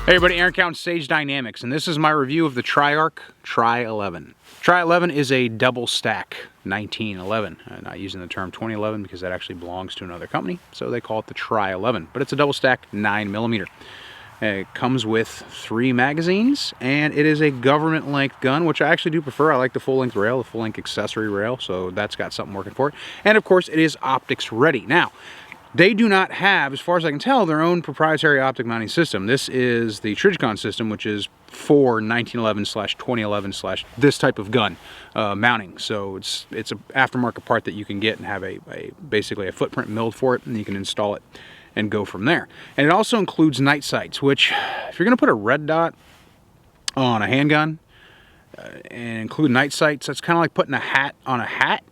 Hey everybody, Aaron Count, Sage Dynamics, and this is my review of the Triarc Tri-11. Tri-11 is a double stack 1911. I'm not using the term 2011 because that actually belongs to another company, so they call it the Tri-11. But it's a double stack 9mm. It comes with 3 magazines, and it is a government length gun, which I actually do prefer. I like the full length rail, the full length accessory rail, so that's got something working for it. And of course, it is optics ready. Now, they do not have, as far as I can tell, their own proprietary optic mounting system. This is the Triarc system, which is for 1911/2011/ this type of gun mounting. So it's an aftermarket part that you can get and have basically a footprint milled for it, and you can install it and go from there. And it also includes night sights, which if you're going to put a red dot on a handgun and include night sights, that's kind of like putting a hat on a hat.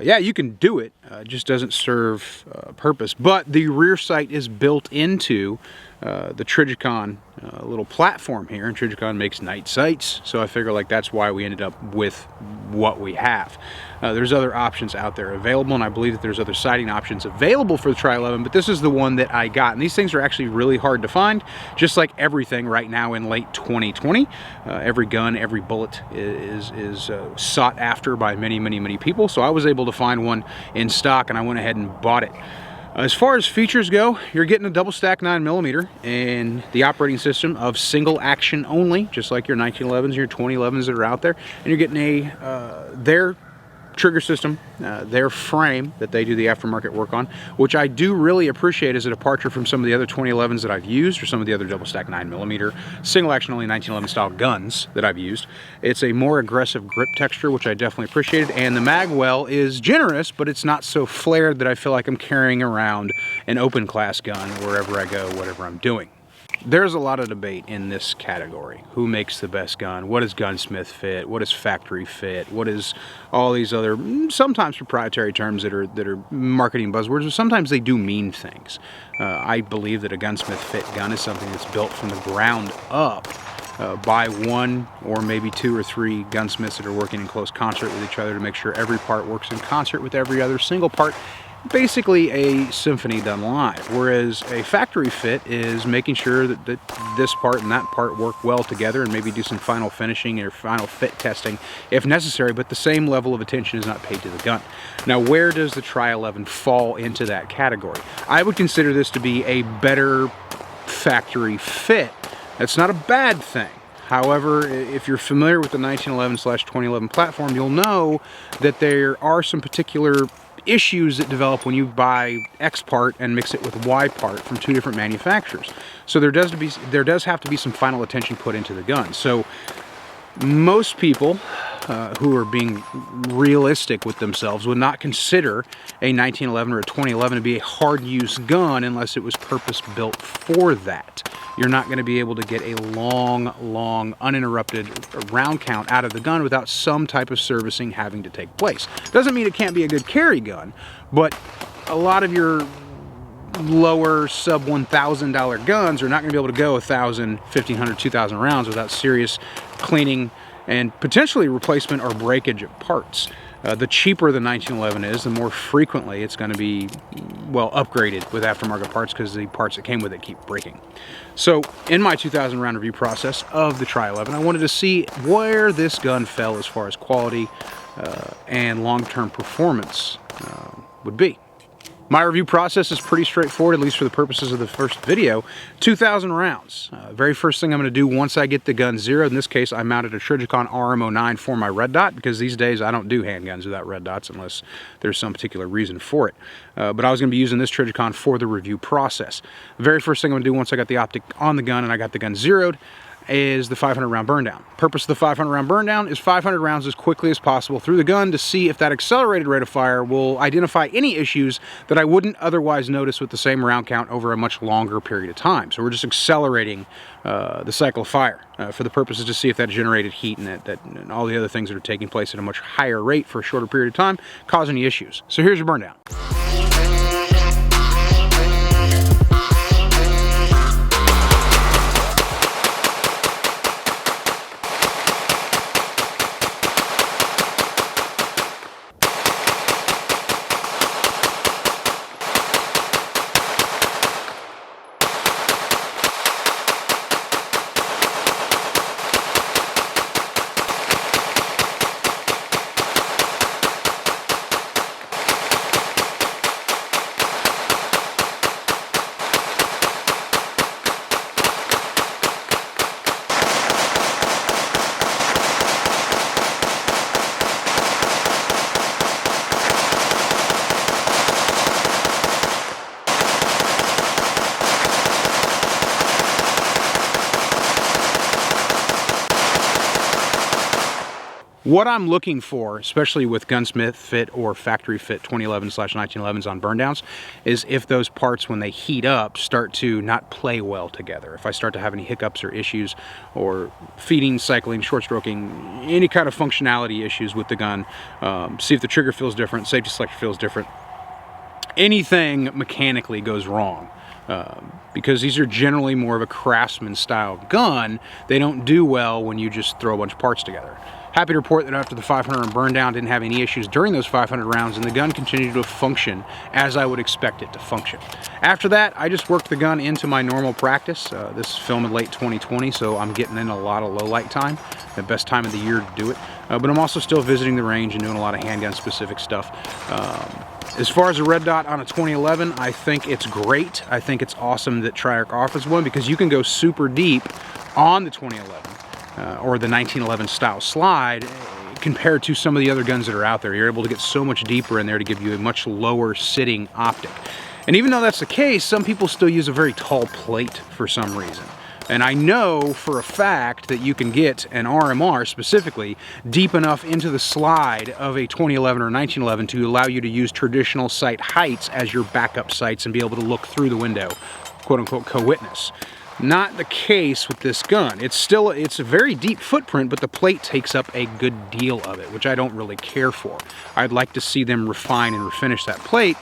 Yeah, you can do it. It just doesn't serve a purpose. But the rear sight is built into the Triarc little platform here, and Triarc makes night sights. So I figure like that's why we ended up with what we have. There's other options out there available, and I believe that there's other sighting options available for the Tri-11, but this is the one that I got. And these things are actually really hard to find, just like everything right now in late 2020. Every gun, every bullet is sought after by many people. So I was able to find one in stock, and I went ahead and bought it. As far as features go, you're getting a double stack 9mm and the operating system of single action only, just like your 1911s, your 2011s that are out there. And you're getting their trigger system, their frame that they do the aftermarket work on, which I do really appreciate as a departure from some of the other 2011s that I've used, or some of the other double stack 9mm single action only 1911 style guns that I've used. It's a more aggressive grip texture, which I definitely appreciated, and the mag well is generous, but it's not so flared that I feel like I'm carrying around an open class gun wherever I go, whatever I'm doing. There's a lot of debate in this category. Who makes the best gun? What does gunsmith fit? What is factory fit? What is all these other, sometimes proprietary terms that are marketing buzzwords, or sometimes they do mean things. I believe that a gunsmith fit gun is something that's built from the ground up by one or maybe 2 or 3 gunsmiths that are working in close concert with each other to make sure every part works in concert with every other single part. Basically a symphony done live, whereas a factory fit is making sure that this part and that part work well together, and maybe do some final finishing or final fit testing if necessary, but the same level of attention is not paid to the gun. Now, where does the Tri-11 fall into that category? I would consider this to be a better factory fit. That's not a bad thing. However, if you're familiar with the 1911/2011 platform, you'll know that there are some particular issues that develop when you buy X part and mix it with Y part from 2 different manufacturers. So there does have to be some final attention put into the gun. So most people who are being realistic with themselves would not consider a 1911 or a 2011 to be a hard use gun unless it was purpose built for that. You're not going to be able to get a long uninterrupted round count out of the gun without some type of servicing having to take place. Doesn't mean it can't be a good carry gun, but a lot of your lower sub $1,000 guns are not going to be able to go 1,000, 1,500, 2,000 rounds without serious cleaning and potentially replacement or breakage of parts. The cheaper the 1911 is, the more frequently it's going to be, well, upgraded with aftermarket parts, because the parts that came with it keep breaking. So in my 2,000 round review process of the Tri-11, I wanted to see where this gun fell as far as quality and long-term performance would be. My review process is pretty straightforward, at least for the purposes of the first video. 2,000 rounds. Very first thing I'm going to do once I get the gun zeroed, in this case I mounted a Triarc RM09 for my red dot, because these days I don't do handguns without red dots unless there's some particular reason for it. But I was going to be using this Triarc for the review process. Very first thing I'm going to do once I got the optic on the gun and I got the gun zeroed is the 500 round burn down. Purpose of the 500 round burn down is 500 rounds as quickly as possible through the gun to see if that accelerated rate of fire will identify any issues that I wouldn't otherwise notice with the same round count over a much longer period of time. So we're just accelerating the cycle of fire for the purposes to see if that generated heat and all the other things that are taking place at a much higher rate for a shorter period of time cause any issues. So here's your burn down. What I'm looking for, especially with gunsmith fit or factory fit 2011/1911s on burn downs, is if those parts, when they heat up, start to not play well together. If I start to have any hiccups or issues, or feeding, cycling, short stroking, any kind of functionality issues with the gun, see if the trigger feels different, safety selector feels different, anything mechanically goes wrong. Because these are generally more of a craftsman style gun, they don't do well when you just throw a bunch of parts together. Happy to report that after the 500 burn down, didn't have any issues during those 500 rounds, and the gun continued to function as I would expect it to function. After that, I just worked the gun into my normal practice. This is filmed in late 2020, so I'm getting in a lot of low light time, the best time of the year to do it. But I'm also still visiting the range and doing a lot of handgun specific stuff. As far as a red dot on a 2011, I think it's great. I think it's awesome that Triarc offers one, because you can go super deep on the 2011 or the 1911 style slide compared to some of the other guns that are out there. You're able to get so much deeper in there to give you a much lower sitting optic. And even though that's the case, some people still use a very tall plate for some reason. And I know for a fact that you can get an RMR specifically deep enough into the slide of a 2011 or 1911 to allow you to use traditional sight heights as your backup sights and be able to look through the window, quote unquote, co-witness. Not the case with this gun. It's a very deep footprint, but the plate takes up a good deal of it, which I don't really care for. I'd like to see them refine and refinish that plate,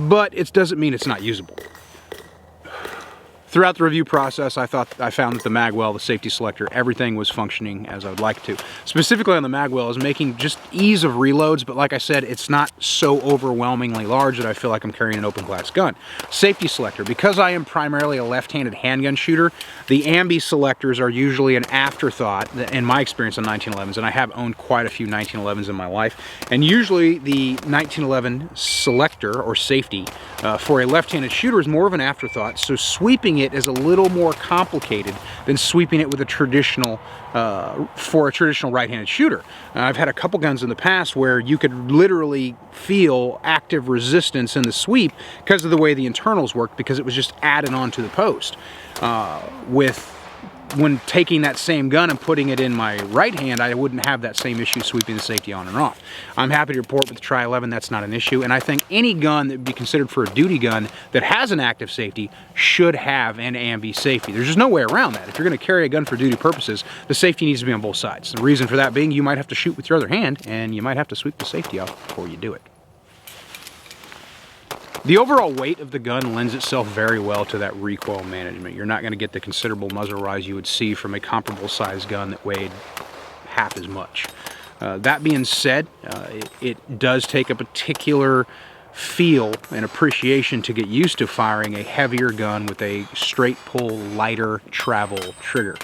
but it doesn't mean it's not usable. Throughout the review process, I found that the magwell, the safety selector, everything was functioning as I would like to. Specifically on the magwell is making just ease of reloads, but like I said, it's not so overwhelmingly large that I feel like I'm carrying an open glass gun. Safety selector, because I am primarily a left-handed handgun shooter, the ambi selectors are usually an afterthought in my experience on 1911s, and I have owned quite a few 1911s in my life. And usually the 1911 selector or safety for a left-handed shooter is more of an afterthought, so sweeping it is a little more complicated than sweeping it with a traditional for a traditional right-handed shooter. I've had a couple guns in the past where you could literally feel active resistance in the sweep because of the way the internals worked, because it was just added onto the post. When taking that same gun and putting it in my right hand, I wouldn't have that same issue sweeping the safety on and off. I'm happy to report with the Tri-11 that's not an issue, and I think any gun that would be considered for a duty gun that has an active safety should have an ambi safety. There's just no way around that. If you're going to carry a gun for duty purposes, the safety needs to be on both sides. The reason for that being, you might have to shoot with your other hand, and you might have to sweep the safety off before you do it. The overall weight of the gun lends itself very well to that recoil management. You're not going to get the considerable muzzle rise you would see from a comparable size gun that weighed half as much. That being said, it does take a particular feel and appreciation to get used to firing a heavier gun with a straight pull, lighter travel trigger.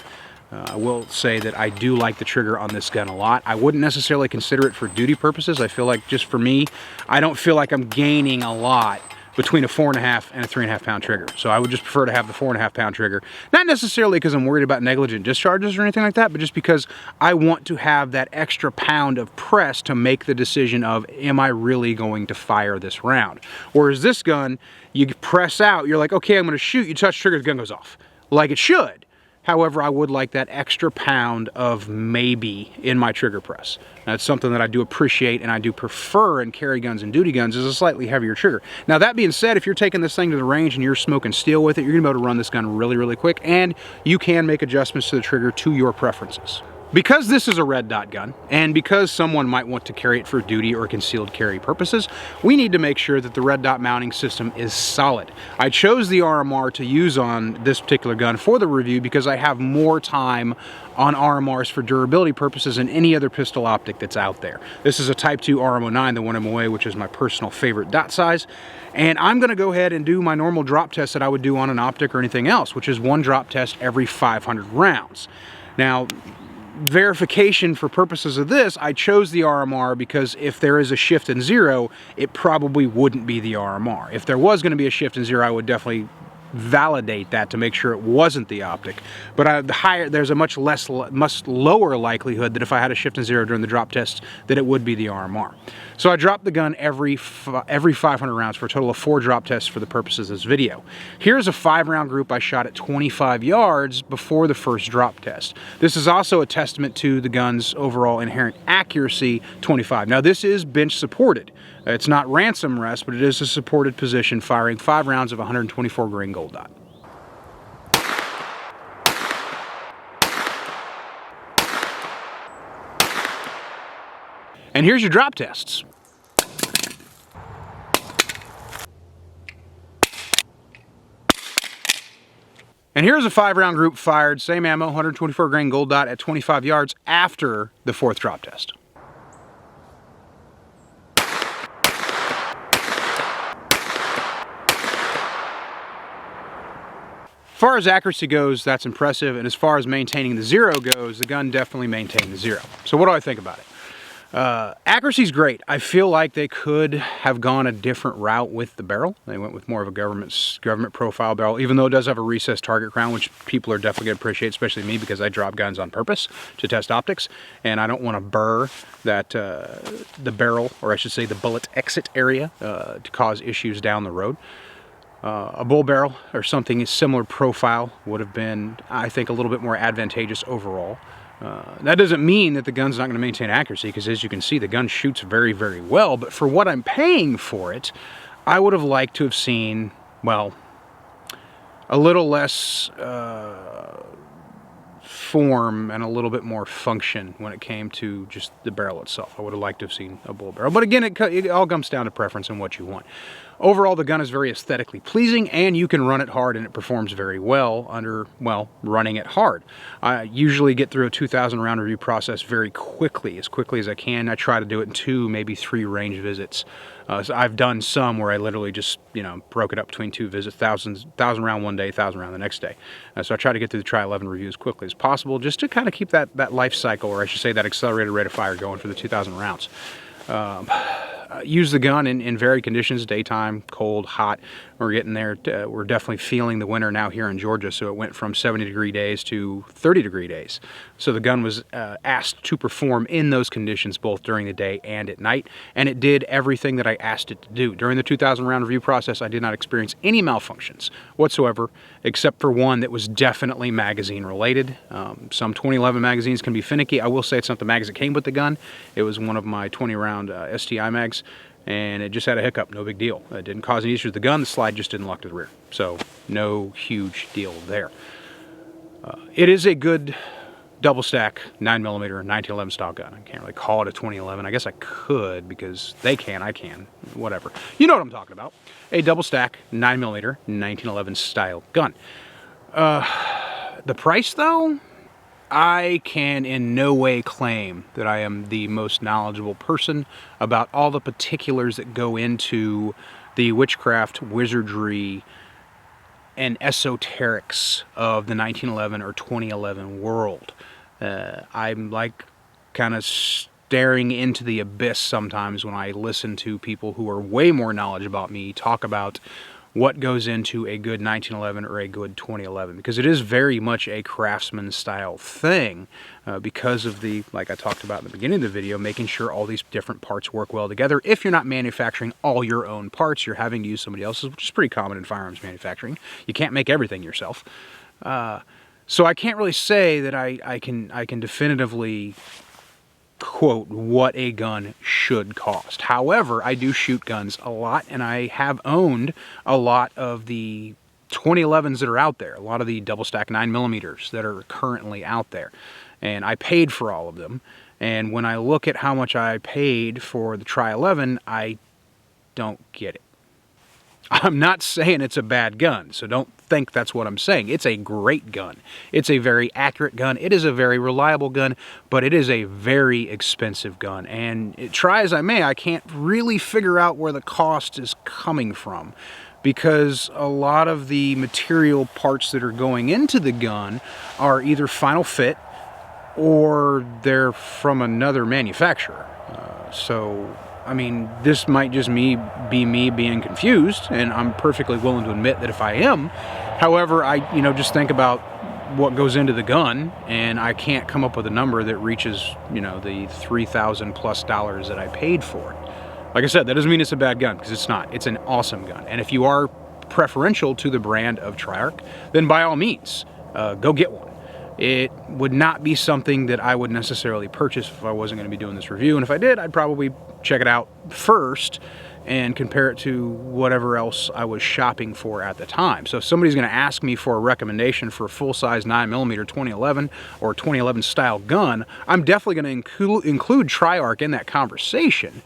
I will say that I do like the trigger on this gun a lot. I wouldn't necessarily consider it for duty purposes. I feel like just for me, I don't feel like I'm gaining a lot between a 4.5 and a 3.5 pound trigger. So I would just prefer to have the 4.5 pound trigger. Not necessarily because I'm worried about negligent discharges or anything like that, but just because I want to have that extra pound of press to make the decision of, am I really going to fire this round? Whereas this gun, you press out, you're like, okay, I'm gonna shoot, you touch trigger, the gun goes off. Like it should. However, I would like that extra pound of maybe in my trigger press. That's something that I do appreciate and I do prefer in carry guns and duty guns, is a slightly heavier trigger. Now that being said, if you're taking this thing to the range and you're smoking steel with it, you're gonna be able to run this gun really, really quick, and you can make adjustments to the trigger to your preferences. Because this is a red dot gun, and because someone might want to carry it for duty or concealed carry purposes, we need to make sure that the red dot mounting system is solid. I chose the RMR to use on this particular gun for the review because I have more time on RMRs for durability purposes than any other pistol optic that's out there. This is a Type 2 RM09, the 1MOA, which is my personal favorite dot size. And I'm gonna go ahead and do my normal drop test that I would do on an optic or anything else, which is one drop test every 500 rounds. Now, verification for purposes of this, I chose the RMR because if there is a shift in zero, it probably wouldn't be the RMR. If there was going to be a shift in zero, I would definitely validate that to make sure it wasn't the optic. But there's a much lower likelihood that if I had a shift and zero during the drop test that it would be the RMR. So I dropped the gun every 500 rounds for a total of 4 drop tests for the purposes of this video. Here's a 5-round group I shot at 25 yards before the first drop test. This is also a testament to the gun's overall inherent accuracy, 25. Now this is bench supported. It's not ransom rest, but it is a supported position, firing 5 rounds of 124 grain gold dot. And here's your drop tests. And here's a 5-round group fired, same ammo, 124 grain gold dot at 25 yards after the 4th drop test. As far as accuracy goes, that's impressive, and as far as maintaining the zero goes, the gun definitely maintained the zero. So what do I think about it? Accuracy's great. I feel like they could have gone a different route with the barrel. They went with more of a government profile barrel, even though it does have a recessed target crown, which people are definitely going to appreciate, especially me, because I drop guns on purpose to test optics, and I don't want to burr that the barrel, or I should say the bullet exit area, to cause issues down the road. A bull barrel or something similar profile would have been, I think, a little bit more advantageous overall. That doesn't mean that the gun's not going to maintain accuracy, because as you can see, the gun shoots very, very well, but for what I'm paying for it, I would have liked to have seen, well, a little less form and a little bit more function when it came to just the barrel itself. I would have liked to have seen a bull barrel, but again, it all comes down to preference and what you want. Overall, the gun is very aesthetically pleasing, and you can run it hard, and it performs very well under, well, running it hard. I usually get through a 2,000 round review process very quickly as I can. I try to do it in 2, maybe 3 range visits. So I've done some where I literally just, you know, broke it up between 2 visits, 1,000 round one day, 1,000 round the next day. So I try to get through the Tri-11 review as quickly as possible, just to kind of keep that life cycle, or I should say that accelerated rate of fire, going for the 2,000 rounds. Use the gun in varied conditions, daytime, cold, hot. We're getting there. We're definitely feeling the winter now here in Georgia, so it went from 70-degree days to 30-degree days. So the gun was asked to perform in those conditions both during the day and at night, and it did everything that I asked it to do. During the 2,000 round review process, I did not experience any malfunctions whatsoever, except for one that was definitely magazine related. Some 2011 magazines can be finicky. I will say it's not the mags that came with the gun. It was one of my 20 round STI mags, and it just had a hiccup, no big deal. It didn't cause any issues with the gun, the slide just didn't lock to the rear. So no huge deal there. It is a good double stack 9mm 1911 style gun. I can't really call it a 2011. I guess I could, because they can, I can, whatever. You know what I'm talking about. A double stack 9mm 1911 style gun. The price though, I can in no way claim that I am the most knowledgeable person about all the particulars that go into the witchcraft, wizardry, and esoterics of the 1911 or 2011 world. I'm like kind of staring into the abyss sometimes when I listen to people who are way more knowledgeable about me talk about what goes into a good 1911 or a good 2011, because it is very much a craftsman style thing, because of the, like I talked about in the beginning of the video, making sure all these different parts work well together. If you're not manufacturing all your own parts, you're having to use somebody else's, which is pretty common in firearms manufacturing. You can't make everything yourself. So I can't really say that I can definitively quote what a gun should cost. However, I do shoot guns a lot, and I have owned a lot of the 2011s that are out there, a lot of the double stack 9mm that are currently out there, and I paid for all of them. And when I look at how much I paid for the Tri-11, I don't get it. I'm not saying it's a bad gun, so don't think that's what I'm saying. It's a great gun. It's a very accurate gun. It is a very reliable gun, but it is a very expensive gun. And try as I may, I can't really figure out where the cost is coming from, because a lot of the material parts that are going into the gun are either final fit or they're from another manufacturer. So I mean, this might just be me being confused, and I'm perfectly willing to admit that if I am, However, I, just think about what goes into the gun, and I can't come up with a number that reaches, the $3,000 plus that I paid for it. Like I said, that doesn't mean it's a bad gun, because it's not. It's an awesome gun. And if you are preferential to the brand of Triarc, then by all means, go get one. It would not be something that I would necessarily purchase if I wasn't going to be doing this review. And if I did, I'd probably check it out first and compare it to whatever else I was shopping for at the time. So if somebody's going to ask me for a recommendation for a full-size 9mm 2011 or 2011 style gun, I'm definitely going to include Triarc in that conversation.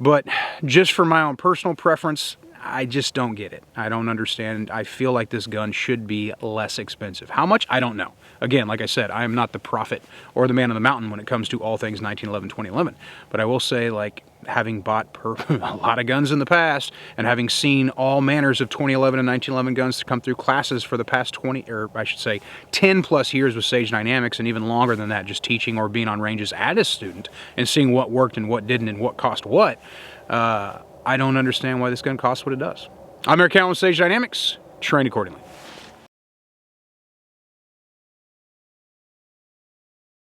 But just for my own personal preference, I just don't get it. I don't understand. I feel like this gun should be less expensive. How much? I don't know. Again, like I said, I am not the prophet or the man on the mountain when it comes to all things 1911, 2011. But I will say, like, having bought a lot of guns in the past and having seen all manners of 2011 and 1911 guns to come through classes for the past 20, or I should say 10 plus years with Sage Dynamics, and even longer than that, just teaching or being on ranges as a student and seeing what worked and what didn't and what cost what, I don't understand why this gun costs what it does. I'm Eric Allen with Sage Dynamics. Train accordingly.